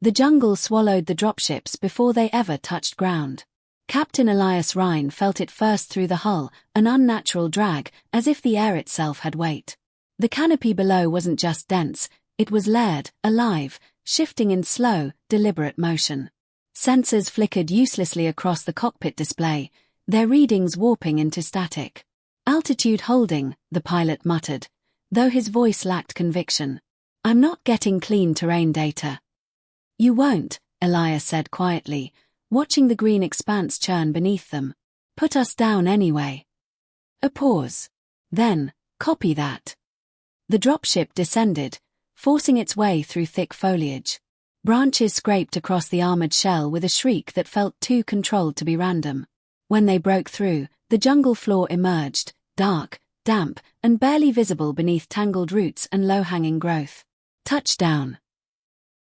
The jungle swallowed the dropships before they ever touched ground. Captain Elias Rhine felt it first through the hull, an unnatural drag, as if the air itself had weight. The canopy below wasn't just dense, it was layered, alive, shifting in slow, deliberate motion. Sensors flickered uselessly across the cockpit display, their readings warping into static. "Altitude holding," the pilot muttered, though his voice lacked conviction. "I'm not getting clean terrain data." "You won't," Elias said quietly, watching the green expanse churn beneath them. "Put us down anyway." A pause. Then, "Copy that." The dropship descended, forcing its way through thick foliage. Branches scraped across the armored shell with a shriek that felt too controlled to be random. When they broke through, the jungle floor emerged, dark, damp, and barely visible beneath tangled roots and low-hanging growth. Touchdown.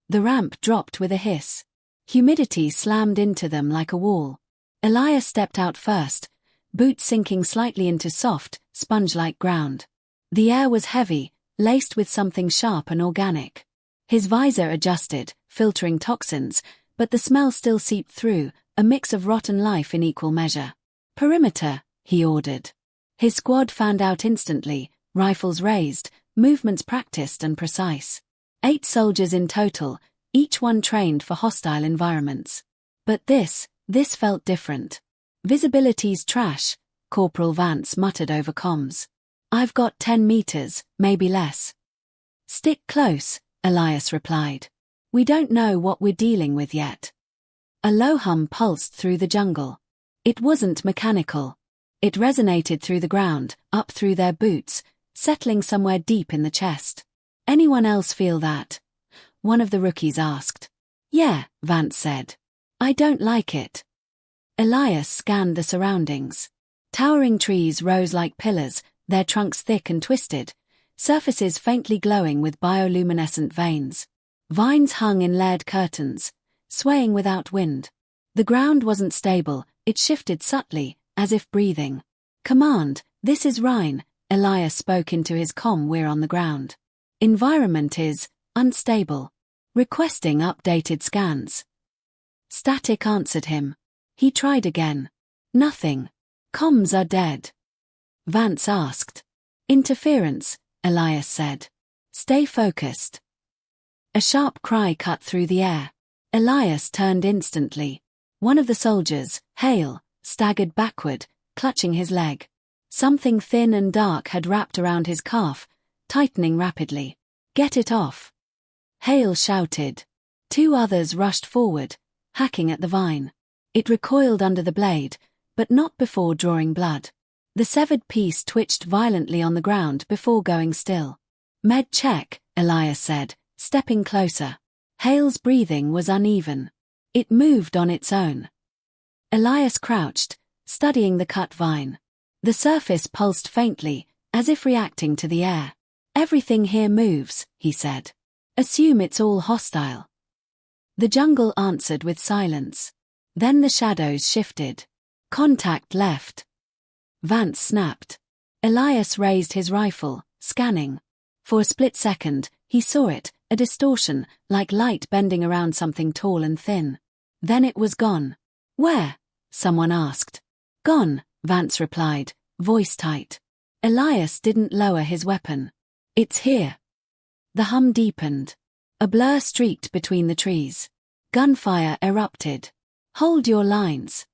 The ramp dropped with a hiss. Humidity slammed into them like a wall. Elias stepped out first, boots sinking slightly into soft, sponge-like ground. The air was heavy, laced with something sharp and organic. His visor adjusted, filtering toxins, but the smell still seeped through, a mix of rotten life in equal measure. "Perimeter," he ordered. His squad fanned out instantly, rifles raised, movements practiced and precise. 8 soldiers in total, each one trained for hostile environments. But this felt different. "Visibility's trash," Corporal Vance muttered over comms. "I've got 10 meters, maybe less." "Stick close," Elias replied. "We don't know what we're dealing with yet." A low hum pulsed through the jungle. It wasn't mechanical. It resonated through the ground, up through their boots, settling somewhere deep in the chest. "Anyone else feel that?" one of the rookies asked. "Yeah," Vance said. "I don't like it." Elias scanned the surroundings. Towering trees rose like pillars, their trunks thick and twisted, surfaces faintly glowing with bioluminescent veins. Vines hung in layered curtains, swaying without wind. The ground wasn't stable, it shifted subtly, as if breathing. "Command, this is Rhine," Elias spoke into his comm. "We're on the ground. Environment is unstable. Requesting updated scans." Static answered him. He tried again. Nothing. "Comms are dead." Vance asked. "Interference," Elias said. "Stay focused." A sharp cry cut through the air. Elias turned instantly. One of the soldiers, Hale, staggered backward, clutching his leg. Something thin and dark had wrapped around his calf, tightening rapidly. "Get it off!" Hale shouted. 2 others rushed forward, hacking at the vine. It recoiled under the blade, but not before drawing blood. The severed piece twitched violently on the ground before going still. "Med check," Elias said, stepping closer. Hale's breathing was uneven. It moved on its own. Elias crouched, studying the cut vine. The surface pulsed faintly, as if reacting to the air. "Everything here moves," he said. "Assume it's all hostile." The jungle answered with silence. Then the shadows shifted. Contact left. Vance snapped. Elias raised his rifle, scanning. For a split second, he saw it, a distortion, like light bending around something tall and thin. Then it was gone. "Where?" someone asked. "Gone," Vance replied, voice tight. Elias didn't lower his weapon. "It's here." The hum deepened. A blur streaked between the trees. Gunfire erupted. "Hold your lines."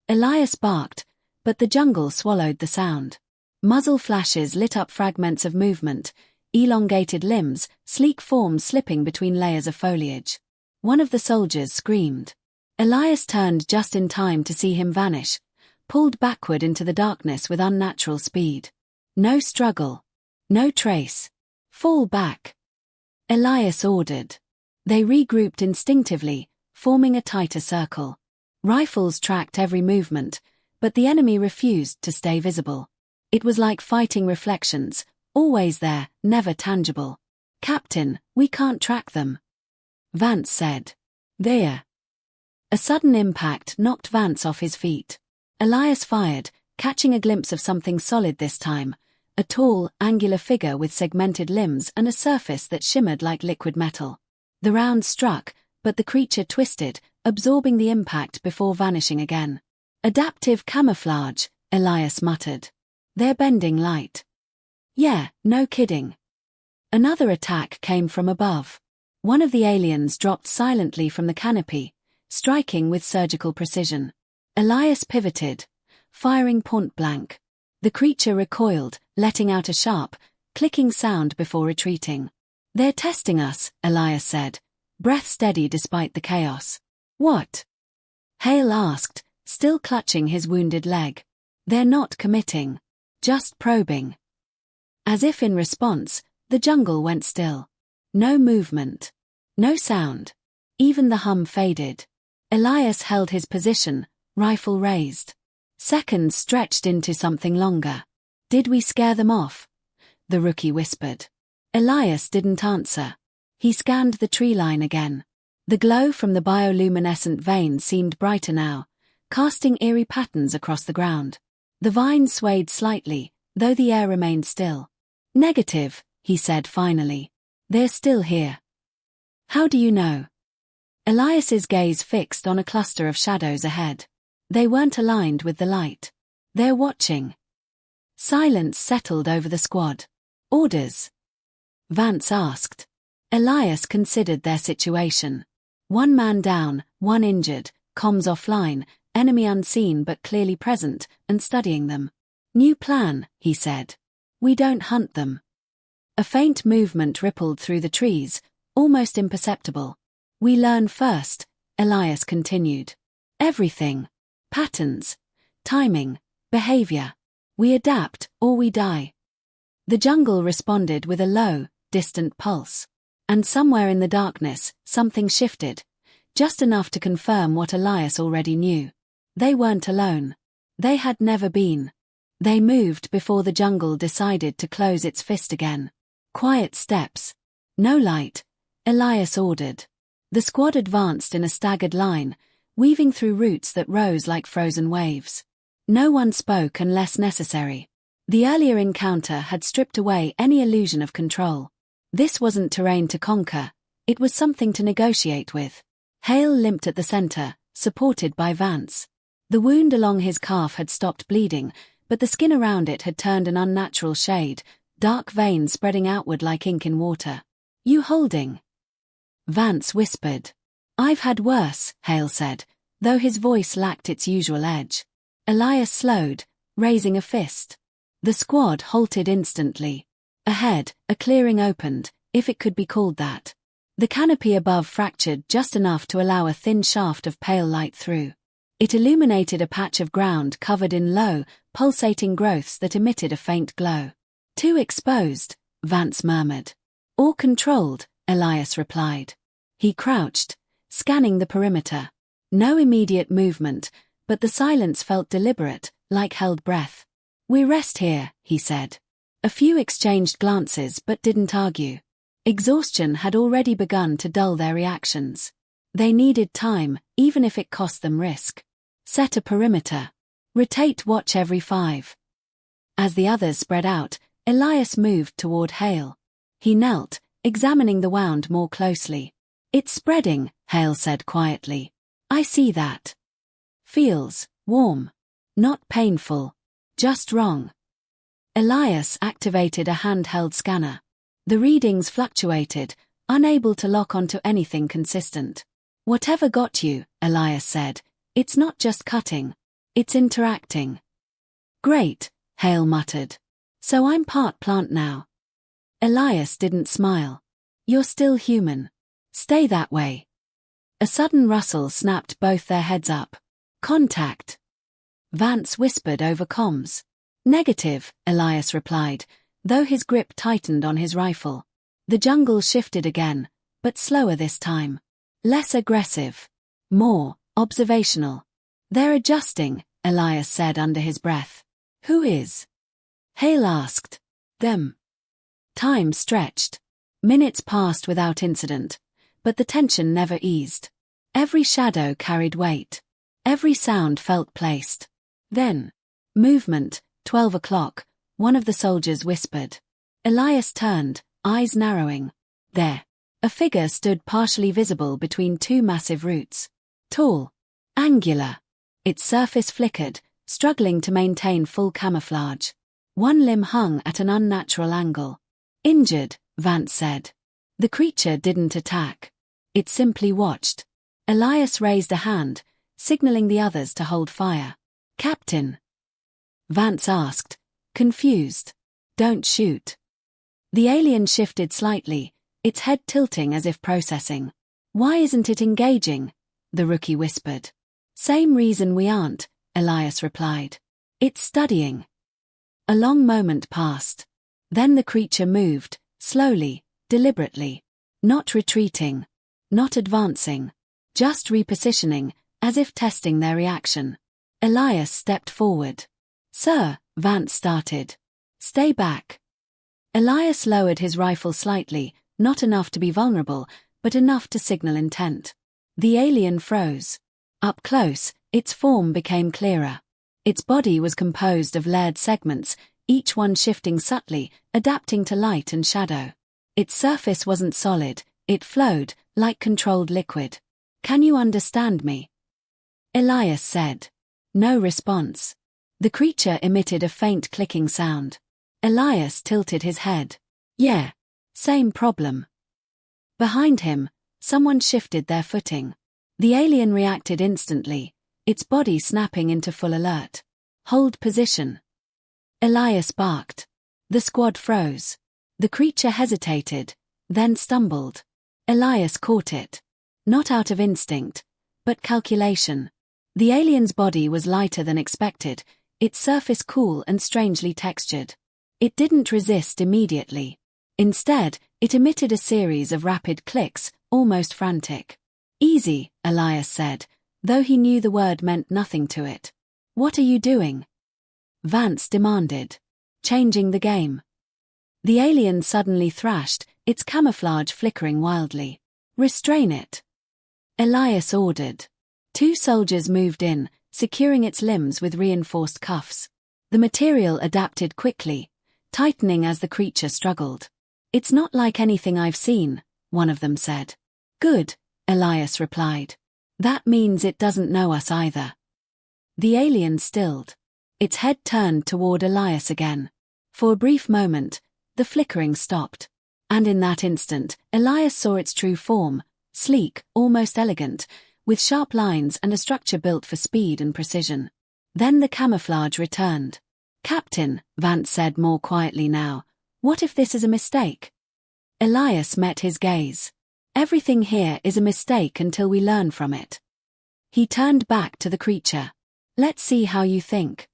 Elias barked, but the jungle swallowed the sound. Muzzle flashes lit up fragments of movement, elongated limbs, sleek forms slipping between layers of foliage. One of the soldiers screamed. Elias turned just in time to see him vanish, pulled backward into the darkness with unnatural speed. No struggle. No trace. "Fall back," Elias ordered. They regrouped instinctively, forming a tighter circle. Rifles tracked every movement, but the enemy refused to stay visible. It was like fighting reflections, always there, never tangible. "Captain, we can't track them," Vance said. "There." A sudden impact knocked Vance off his feet. Elias fired, catching a glimpse of something solid this time, a tall, angular figure with segmented limbs and a surface that shimmered like liquid metal. The round struck, but the creature twisted, absorbing the impact before vanishing again. Adaptive camouflage, Elias muttered. They're bending light. Yeah, no kidding. Another attack came from above. One of the aliens dropped silently from the canopy, striking with surgical precision. Elias pivoted, firing point blank. The creature recoiled, letting out a sharp, clicking sound before retreating. They're testing us, Elias said, breath steady despite the chaos. What? Hale asked, still clutching his wounded leg. They're not committing. Just probing. As if in response, the jungle went still. No movement. No sound. Even the hum faded. Elias held his position, rifle raised. Seconds stretched into something longer. Did we scare them off? The rookie whispered. Elias didn't answer. He scanned the tree line again. The glow from the bioluminescent vein seemed brighter now, casting eerie patterns across the ground. The vines swayed slightly, though the air remained still. Negative, he said finally. They're still here. How do you know? Elias's gaze fixed on a cluster of shadows ahead. They weren't aligned with the light. They're watching. Silence settled over the squad. Orders? Vance asked. Elias considered their situation. One man down, one injured, comms offline, enemy unseen but clearly present, and studying them. New plan, he said. We don't hunt them. A faint movement rippled through the trees, almost imperceptible. We learn first, Elias continued. Everything. Patterns. Timing. Behavior. We adapt, or we die. The jungle responded with a low, distant pulse. And somewhere in the darkness, something shifted. Just enough to confirm what Elias already knew. They weren't alone. They had never been. They moved before the jungle decided to close its fist again. Quiet steps. No light, Elias ordered. The squad advanced in a staggered line, weaving through roots that rose like frozen waves. No one spoke unless necessary. The earlier encounter had stripped away any illusion of control. This wasn't terrain to conquer, it was something to negotiate with. Hale limped at the center, supported by Vance. The wound along his calf had stopped bleeding, but the skin around it had turned an unnatural shade, dark veins spreading outward like ink in water. You holding? Vance whispered. I've had worse, Hale said, though his voice lacked its usual edge. Elias slowed, raising a fist. The squad halted instantly. Ahead, a clearing opened, if it could be called that. The canopy above fractured just enough to allow a thin shaft of pale light through. It illuminated a patch of ground covered in low, pulsating growths that emitted a faint glow. Too exposed, Vance murmured. Or controlled, Elias replied. He crouched, scanning the perimeter. No immediate movement, but the silence felt deliberate, like held breath. We rest here, he said. A few exchanged glances but didn't argue. Exhaustion had already begun to dull their reactions. They needed time, even if it cost them risk. Set a perimeter. Rotate watch every 5. As the others spread out, Elias moved toward Hale. He knelt, examining the wound more closely. It's spreading, Hale said quietly. I see that. Feels warm. Not painful. Just wrong. Elias activated a handheld scanner. The readings fluctuated, unable to lock onto anything consistent. Whatever got you, Elias said, it's not just cutting. It's interacting. Great, Hale muttered. So I'm part plant now. Elias didn't smile. You're still human. Stay that way. A sudden rustle snapped both their heads up. Contact. Vance whispered over comms. Negative, Elias replied, though his grip tightened on his rifle. The jungle shifted again, but slower this time. Less aggressive. More observational. They're adjusting, Elias said under his breath. Who is? Hale asked. Them. Time stretched. Minutes passed without incident, but the tension never eased. Every shadow carried weight. Every sound felt placed. Then, movement, 12 o'clock, one of the soldiers whispered. Elias turned, eyes narrowing. There. A figure stood partially visible between two massive roots. Tall. Angular. Its surface flickered, struggling to maintain full camouflage. One limb hung at an unnatural angle. Injured, Vance said. The creature didn't attack. It simply watched. Elias raised a hand, signaling the others to hold fire. Captain? Vance asked, confused. Don't shoot. The alien shifted slightly, its head tilting as if processing. Why isn't it engaging? The rookie whispered. Same reason we aren't, Elias replied. It's studying. A long moment passed. Then the creature moved, slowly, deliberately. Not retreating. Not advancing. Just repositioning, as if testing their reaction. Elias stepped forward. Sir, Vance started. Stay back. Elias lowered his rifle slightly, not enough to be vulnerable, but enough to signal intent. The alien froze. Up close, its form became clearer. Its body was composed of layered segments, each one shifting subtly, adapting to light and shadow. Its surface wasn't solid, it flowed, like controlled liquid. Can you understand me? Elias said. No response. The creature emitted a faint clicking sound. Elias tilted his head. Yeah. Same problem. Behind him, someone shifted their footing. The alien reacted instantly, its body snapping into full alert. Hold position. Elias barked. The squad froze. The creature hesitated, then stumbled. Elias caught it. Not out of instinct, but calculation. The alien's body was lighter than expected, its surface cool and strangely textured. It didn't resist immediately. Instead, it emitted a series of rapid clicks, almost frantic. Easy, Elias said, though he knew the word meant nothing to it. What are you doing? Vance demanded. Changing the game. The alien suddenly thrashed, its camouflage flickering wildly. Restrain it. Elias ordered. Two soldiers moved in, securing its limbs with reinforced cuffs. The material adapted quickly, tightening as the creature struggled. It's not like anything I've seen, one of them said. Good, Elias replied. That means it doesn't know us either. The alien stilled. Its head turned toward Elias again. For a brief moment, the flickering stopped. And in that instant, Elias saw its true form, sleek, almost elegant, with sharp lines and a structure built for speed and precision. Then the camouflage returned. Captain, Vance said more quietly now, what if this is a mistake? Elias met his gaze. Everything here is a mistake until we learn from it. He turned back to the creature. Let's see how you think.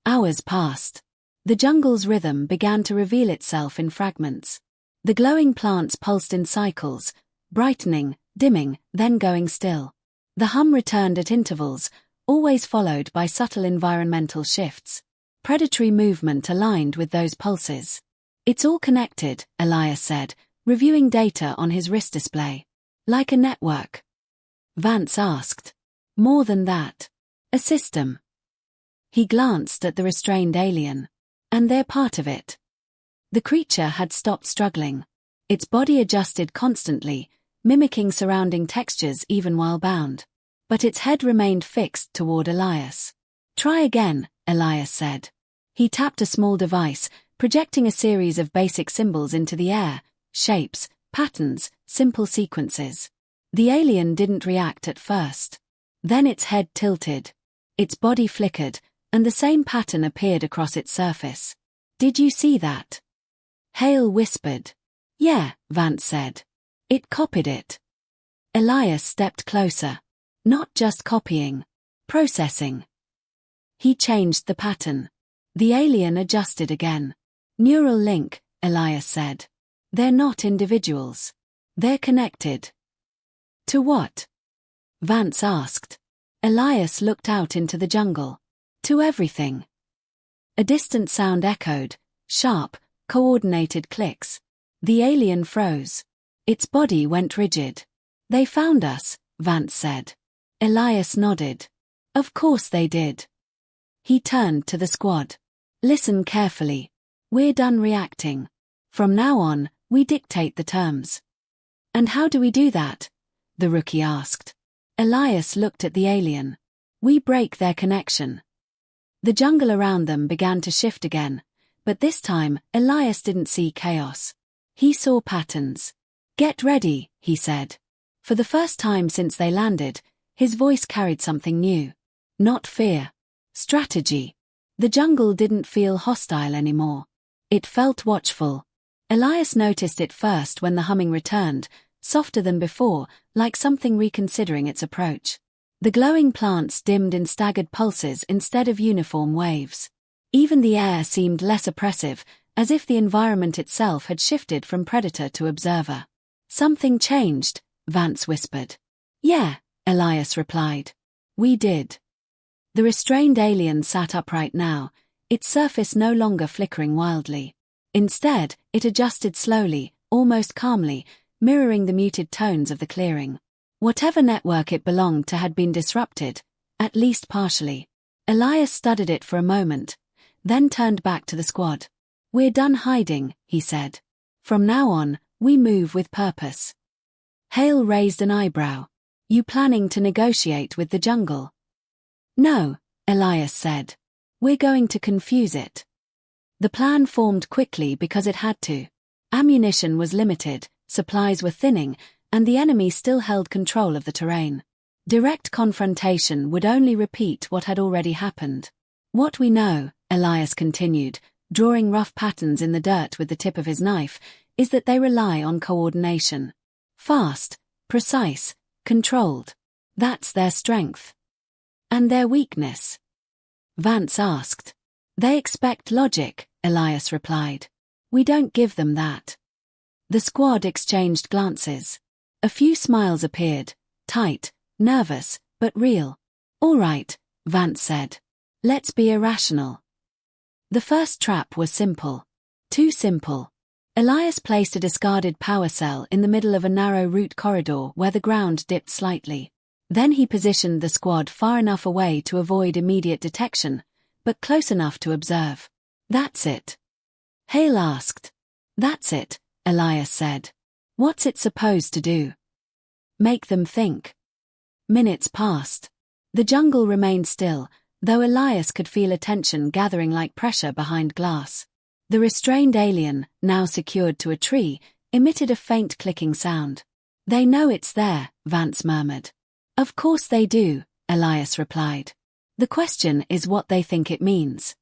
Hours passed. The jungle's rhythm began to reveal itself in fragments. The glowing plants pulsed in cycles, brightening, dimming, then going still. The hum returned at intervals, always followed by subtle environmental shifts. Predatory movement aligned with those pulses. It's all connected, Elias said, reviewing data on his wrist display. Like a network. Vance asked. More than that. A system. He glanced at the restrained alien. And they're part of it. The creature had stopped struggling. Its body adjusted constantly, mimicking surrounding textures even while bound. But its head remained fixed toward Elias. Try again, Elias said. He tapped a small device, projecting a series of basic symbols into the air, shapes, patterns, simple sequences. The alien didn't react at first. Then its head tilted. Its body flickered, and the same pattern appeared across its surface. Did you see that? Hale whispered. Yeah, Vance said. It copied it. Elias stepped closer. Not just copying. Processing. He changed the pattern. The alien adjusted again. Neural link, Elias said. They're not individuals. They're connected. To what? Vance asked. Elias looked out into the jungle. To everything. A distant sound echoed, sharp, coordinated clicks. The alien froze. Its body went rigid. They found us, Vance said. Elias nodded. Of course they did. He turned to the squad. Listen carefully. We're done reacting. From now on, we dictate the terms. And how do we do that? The rookie asked. Elias looked at the alien. We break their connection. The jungle around them began to shift again, but this time, Elias didn't see chaos. He saw patterns. Get ready, he said. For the first time since they landed, his voice carried something new. Not fear. Strategy. The jungle didn't feel hostile anymore. It felt watchful. Elias noticed it first when the humming returned, softer than before, like something reconsidering its approach. The glowing plants dimmed in staggered pulses instead of uniform waves. Even the air seemed less oppressive, as if the environment itself had shifted from predator to observer. Something changed, Vance whispered. Yeah, Elias replied. We did. The restrained alien sat upright now, its surface no longer flickering wildly. Instead, it adjusted slowly, almost calmly, mirroring the muted tones of the clearing. Whatever network it belonged to had been disrupted, at least partially. Elias studied it for a moment, then turned back to the squad. We're done hiding, he said. From now on, we move with purpose. Hale raised an eyebrow. You planning to negotiate with the jungle? No, Elias said. We're going to confuse it. The plan formed quickly because it had to. Ammunition was limited, supplies were thinning, and the enemy still held control of the terrain. Direct confrontation would only repeat what had already happened. What we know, Elias continued, drawing rough patterns in the dirt with the tip of his knife, is that they rely on coordination. Fast, precise, controlled. That's their strength. And their weakness? Vance asked. They expect logic, Elias replied. We don't give them that. The squad exchanged glances. A few smiles appeared, tight, nervous, but real. All right, Vance said. Let's be irrational. The first trap was simple. Too simple. Elias placed a discarded power cell in the middle of a narrow route corridor where the ground dipped slightly. Then he positioned the squad far enough away to avoid immediate detection, but close enough to observe. That's it. Hale asked. That's it, Elias said. What's it supposed to do? Make them think. Minutes passed. The jungle remained still, though Elias could feel a tension gathering like pressure behind glass. The restrained alien, now secured to a tree, emitted a faint clicking sound. They know it's there, Vance murmured. Of course they do, Elias replied. The question is what they think it means.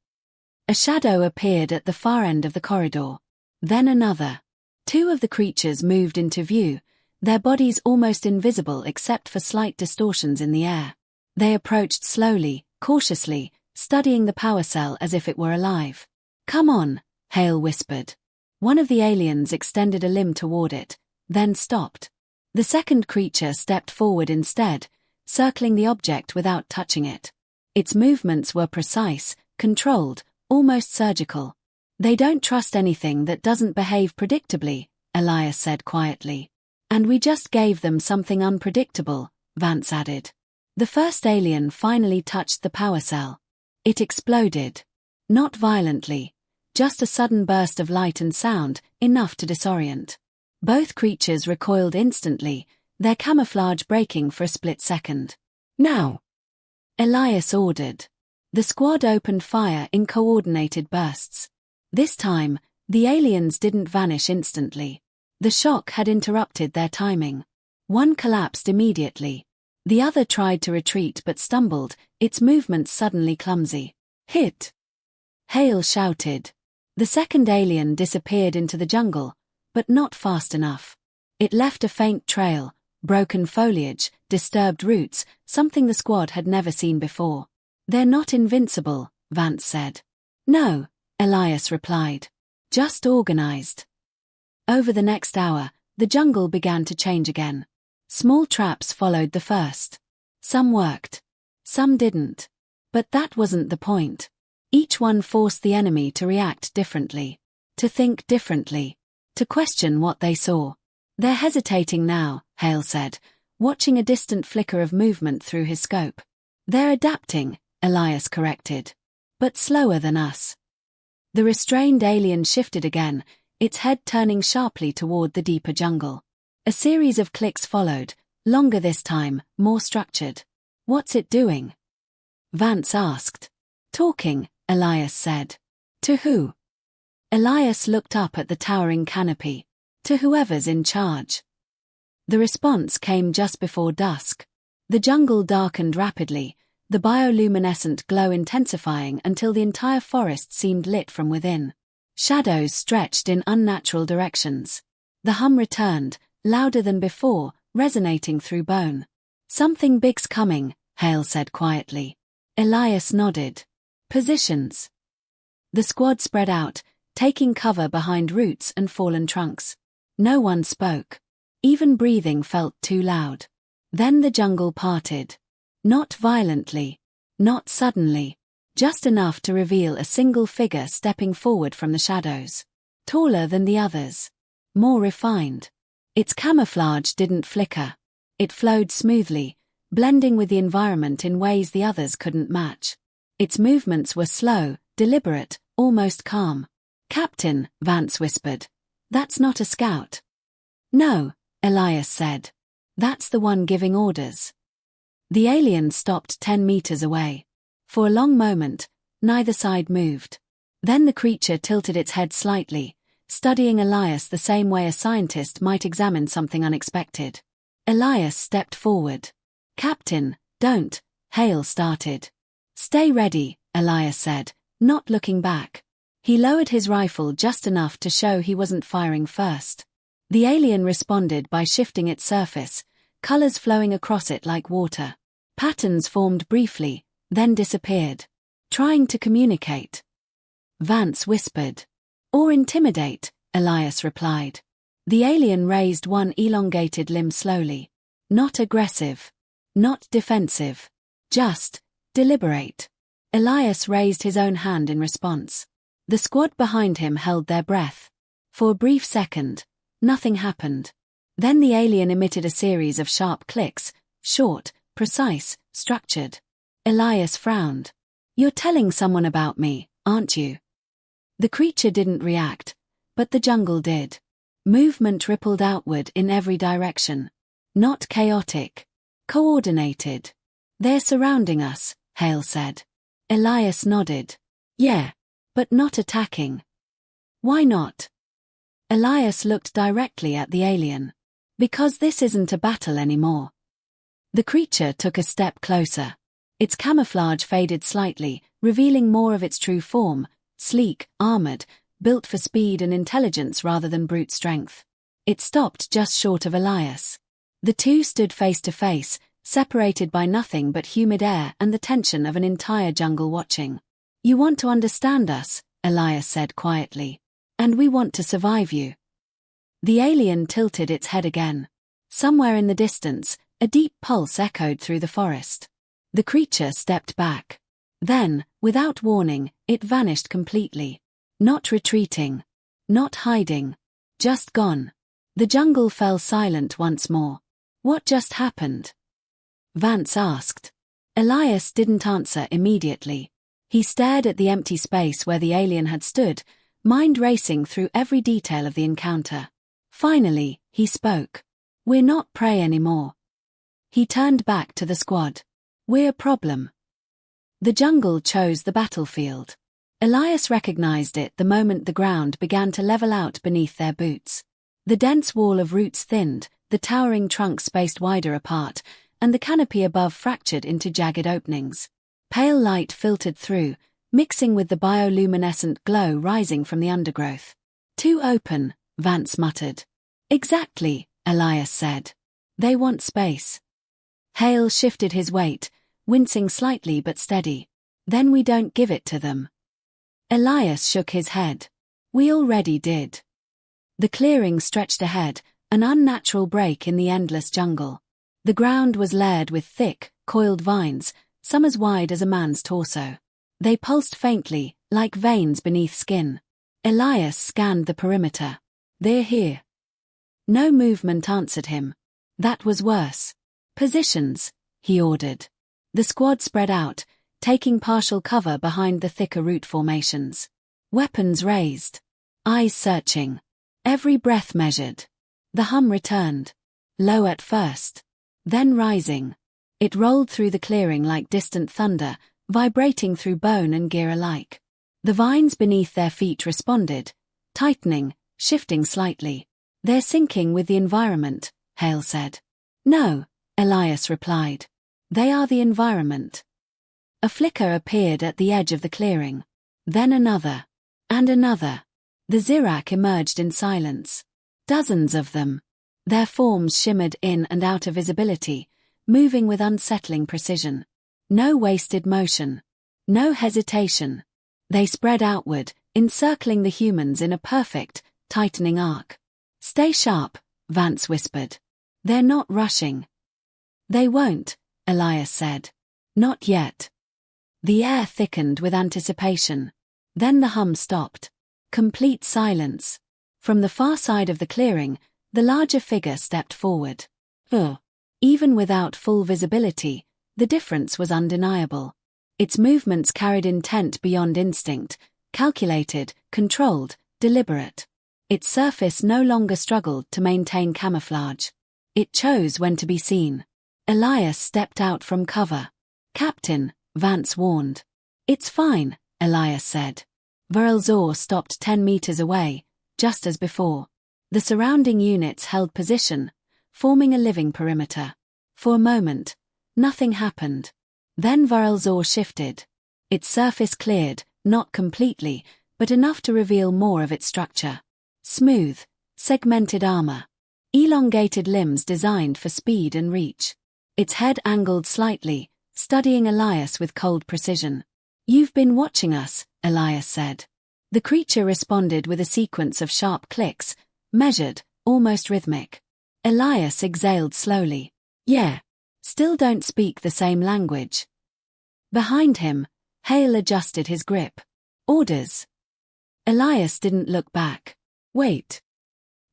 A shadow appeared at the far end of the corridor. Then another. Two of the creatures moved into view, their bodies almost invisible except for slight distortions in the air. They approached slowly, cautiously, studying the power cell as if it were alive. Come on, Hale whispered. One of the aliens extended a limb toward it, then stopped. The second creature stepped forward instead, circling the object without touching it. Its movements were precise, controlled, almost surgical. They don't trust anything that doesn't behave predictably, Elias said quietly. And we just gave them something unpredictable, Vance added. The first alien finally touched the power cell. It exploded. Not violently, just a sudden burst of light and sound, enough to disorient. Both creatures recoiled instantly, their camouflage breaking for a split second. Now! Elias ordered. The squad opened fire in coordinated bursts. This time, the aliens didn't vanish instantly. The shock had interrupted their timing. One collapsed immediately. The other tried to retreat but stumbled, its movements suddenly clumsy. Hit! Hale shouted. The second alien disappeared into the jungle, but not fast enough. It left a faint trail, broken foliage, disturbed roots, something the squad had never seen before. They're not invincible, Vance said. No, Elias replied. Just organized. Over the next hour, the jungle began to change again. Small traps followed the first. Some worked. Some didn't. But that wasn't the point. Each one forced the enemy to react differently. To think differently. To question what they saw. They're hesitating now, Hale said, watching a distant flicker of movement through his scope. They're adapting, Elias corrected. But slower than us. The restrained alien shifted again, its head turning sharply toward the deeper jungle. A series of clicks followed, longer this time, more structured. "What's it doing?" Vance asked. "Talking," Elias said. "To who?" Elias looked up at the towering canopy. "To whoever's in charge." The response came just before dusk. The jungle darkened rapidly, the bioluminescent glow intensifying until the entire forest seemed lit from within. Shadows stretched in unnatural directions. The hum returned, louder than before, resonating through bone. "Something big's coming," Hale said quietly. Elias nodded. "Positions." The squad spread out, taking cover behind roots and fallen trunks. No one spoke. Even breathing felt too loud. Then the jungle parted. Not violently. Not suddenly. Just enough to reveal a single figure stepping forward from the shadows. Taller than the others. More refined. Its camouflage didn't flicker. It flowed smoothly, blending with the environment in ways the others couldn't match. Its movements were slow, deliberate, almost calm. "Captain," Vance whispered. "That's not a scout." "No," Elias said. "That's the one giving orders." The alien stopped 10 meters away. For a long moment, neither side moved. Then the creature tilted its head slightly, studying Elias the same way a scientist might examine something unexpected. Elias stepped forward. "Captain, don't," Hale started. "Stay ready," Elias said, not looking back. He lowered his rifle just enough to show he wasn't firing first. The alien responded by shifting its surface, colors flowing across it like water. Patterns formed briefly, then disappeared. "Trying to communicate," Vance whispered. "Or intimidate," Elias replied. The alien raised one elongated limb slowly. Not aggressive. Not defensive. Just deliberate. Elias raised his own hand in response. The squad behind him held their breath. For a brief second, nothing happened. Then the alien emitted a series of sharp clicks, short, precise, structured. Elias frowned. "You're telling someone about me, aren't you?" The creature didn't react, but the jungle did. Movement rippled outward in every direction. Not chaotic. Coordinated. "They're surrounding us," Hale said. Elias nodded. "Yeah. But not attacking." "Why not?" Elias looked directly at the alien. "Because this isn't a battle anymore." The creature took a step closer. Its camouflage faded slightly, revealing more of its true form, sleek, armored, built for speed and intelligence rather than brute strength. It stopped just short of Elias. The two stood face to face, separated by nothing but humid air and the tension of an entire jungle watching. "You want to understand us," Elias said quietly. "And we want to survive you." The alien tilted its head again. Somewhere in the distance, a deep pulse echoed through the forest. The creature stepped back. Then, without warning, it vanished completely. Not retreating. Not hiding. Just gone. The jungle fell silent once more. "What just happened?" Vance asked. Elias didn't answer immediately. He stared at the empty space where the alien had stood, mind racing through every detail of the encounter. Finally, he spoke. "We're not prey anymore." He turned back to the squad. "We're a problem." The jungle chose the battlefield. Elias recognized it the moment the ground began to level out beneath their boots. The dense wall of roots thinned, the towering trunks spaced wider apart, and the canopy above fractured into jagged openings. Pale light filtered through, mixing with the bioluminescent glow rising from the undergrowth. "Too open," Vance muttered. "Exactly," Elias said. "They want space." Hale shifted his weight, wincing slightly but steady. "Then we don't give it to them." Elias shook his head. "We already did." The clearing stretched ahead, an unnatural break in the endless jungle. The ground was layered with thick, coiled vines, some as wide as a man's torso. They pulsed faintly, like veins beneath skin. Elias scanned the perimeter. "They're here." No movement answered him. That was worse. "Positions," he ordered. The squad spread out, taking partial cover behind the thicker root formations. Weapons raised. Eyes searching. Every breath measured. The hum returned. Low at first. Then rising. It rolled through the clearing like distant thunder, vibrating through bone and gear alike. The vines beneath their feet responded, tightening, shifting slightly. They're syncing with the environment, Hale said. No, Elias replied. They are the environment. A flicker appeared at the edge of the clearing. Then another. And another. The Zirak emerged in silence. Dozens of them. Their forms shimmered in and out of visibility, moving with unsettling precision. No wasted motion. No hesitation. They spread outward, encircling the humans in a perfect, tightening arc. Stay sharp, Vance whispered. They're not rushing. They won't, Elias said. Not yet. The air thickened with anticipation. Then the hum stopped. Complete silence. From the far side of the clearing, the larger figure stepped forward. Even without full visibility, the difference was undeniable. Its movements carried intent beyond instinct, calculated, controlled, deliberate. Its surface no longer struggled to maintain camouflage. It chose when to be seen. Elias stepped out from cover. Captain, Vance warned. It's fine, Elias said. Viral stopped 10 meters away, just as before. The surrounding units held position, forming a living perimeter. For a moment, nothing happened. Then Viral shifted. Its surface cleared, not completely, but enough to reveal more of its structure. Smooth, segmented armor. Elongated limbs designed for speed and reach. Its head angled slightly, studying Elias with cold precision. You've been watching us, Elias said. The creature responded with a sequence of sharp clicks, measured, almost rhythmic. Elias exhaled slowly. Yeah. Still don't speak the same language. Behind him, Hale adjusted his grip. Orders. Elias didn't look back. Wait.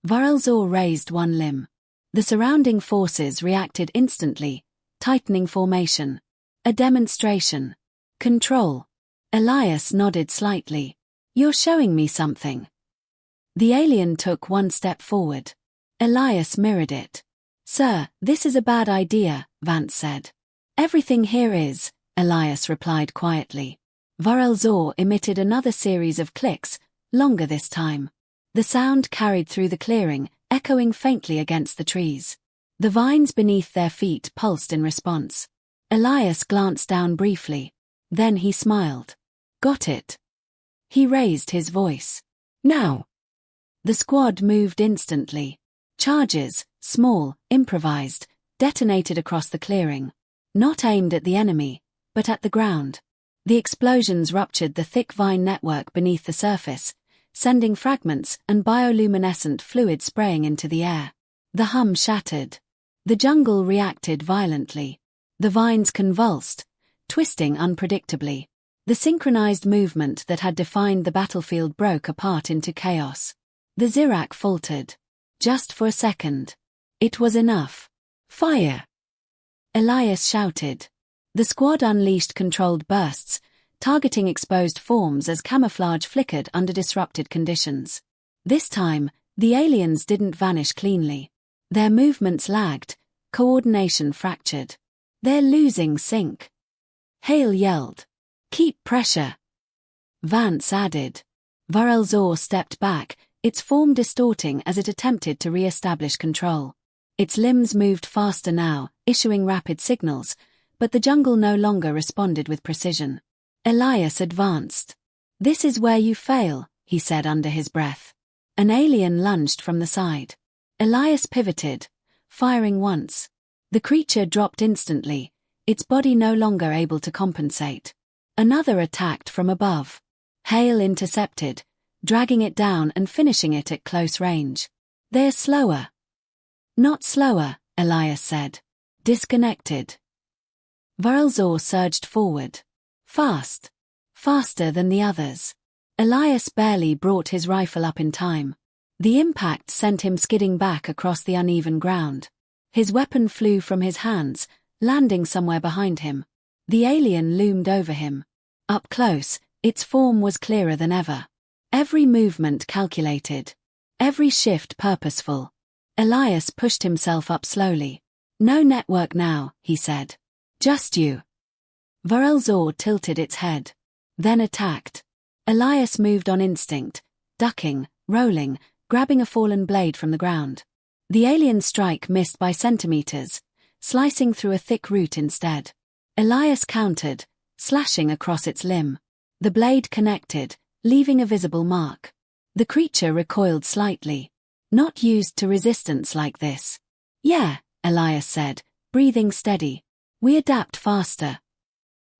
Viral raised one limb. The surrounding forces reacted instantly, tightening formation. A demonstration. Control. Elias nodded slightly. You're showing me something. The alien took one step forward. Elias mirrored it. Sir, this is a bad idea, Vance said. Everything here is, Elias replied quietly. Viral emitted another series of clicks, longer this time. The sound carried through the clearing, echoing faintly against the trees. The vines beneath their feet pulsed in response. Elias glanced down briefly. Then he smiled. Got it. He raised his voice. Now. The squad moved instantly. Charges, small, improvised, detonated across the clearing. Not aimed at the enemy, but at the ground. The explosions ruptured the thick vine network beneath the surface, sending fragments and bioluminescent fluid spraying into the air. The hum shattered. The jungle reacted violently. The vines convulsed, twisting unpredictably. The synchronized movement that had defined the battlefield broke apart into chaos. The Zirak faltered. Just for a second. It was enough. Fire! Elias shouted. The squad unleashed controlled bursts, targeting exposed forms as camouflage flickered under disrupted conditions. This time, the aliens didn't vanish cleanly. Their movements lagged, coordination fractured. They're losing sync. Hale yelled. Keep pressure. Vance added. Viral stepped back, its form distorting as it attempted to re-establish control. Its limbs moved faster now, issuing rapid signals, but the jungle no longer responded with precision. Elias advanced. This is where you fail, he said under his breath. An alien lunged from the side. Elias pivoted, firing once. The creature dropped instantly, its body no longer able to compensate. Another attacked from above. Hale intercepted, dragging it down and finishing it at close range. They're slower. Not slower, Elias said. Disconnected. Viral surged forward. Fast. Faster than the others. Elias barely brought his rifle up in time. The impact sent him skidding back across the uneven ground. His weapon flew from his hands, landing somewhere behind him. The alien loomed over him. Up close, its form was clearer than ever. Every movement calculated. Every shift purposeful. Elias pushed himself up slowly. No network now, he said. Just you. Varelzor tilted its head. Then attacked. Elias moved on instinct, ducking, rolling, grabbing a fallen blade from the ground. The alien strike missed by centimeters, slicing through a thick root instead. Elias countered, slashing across its limb. The blade connected, leaving a visible mark. The creature recoiled slightly. Not used to resistance like this. Yeah, Elias said, breathing steady. We adapt faster.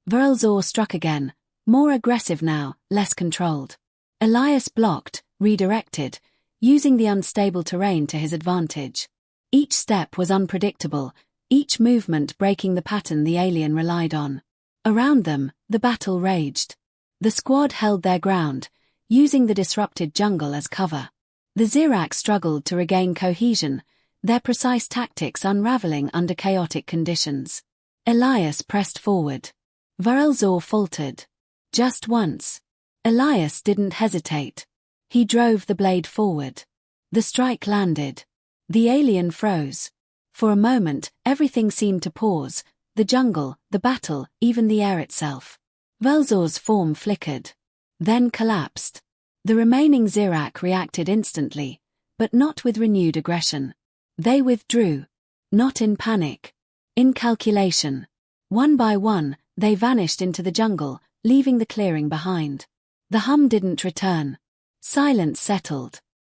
Varelzor struck again, more aggressive now, less controlled. Elias blocked, redirected, using the unstable terrain to his advantage. Each step was unpredictable, each movement breaking the pattern the alien relied on. Around them, the battle raged. The squad held their ground, using the disrupted jungle as cover. The Zirac struggled to regain cohesion, their precise tactics unraveling under chaotic conditions. Elias pressed forward. Varelzor faltered. Just once. Elias didn't hesitate. He drove the blade forward. The strike landed. The alien froze. For a moment, everything seemed to pause, the jungle, the battle, even the air itself. Varelzor's form flickered. Then collapsed. The remaining Zirac reacted instantly, but not with renewed aggression. They withdrew. Not in panic. In calculation. One by one, they vanished into the jungle, leaving the clearing behind. The hum didn't return. Silence settled.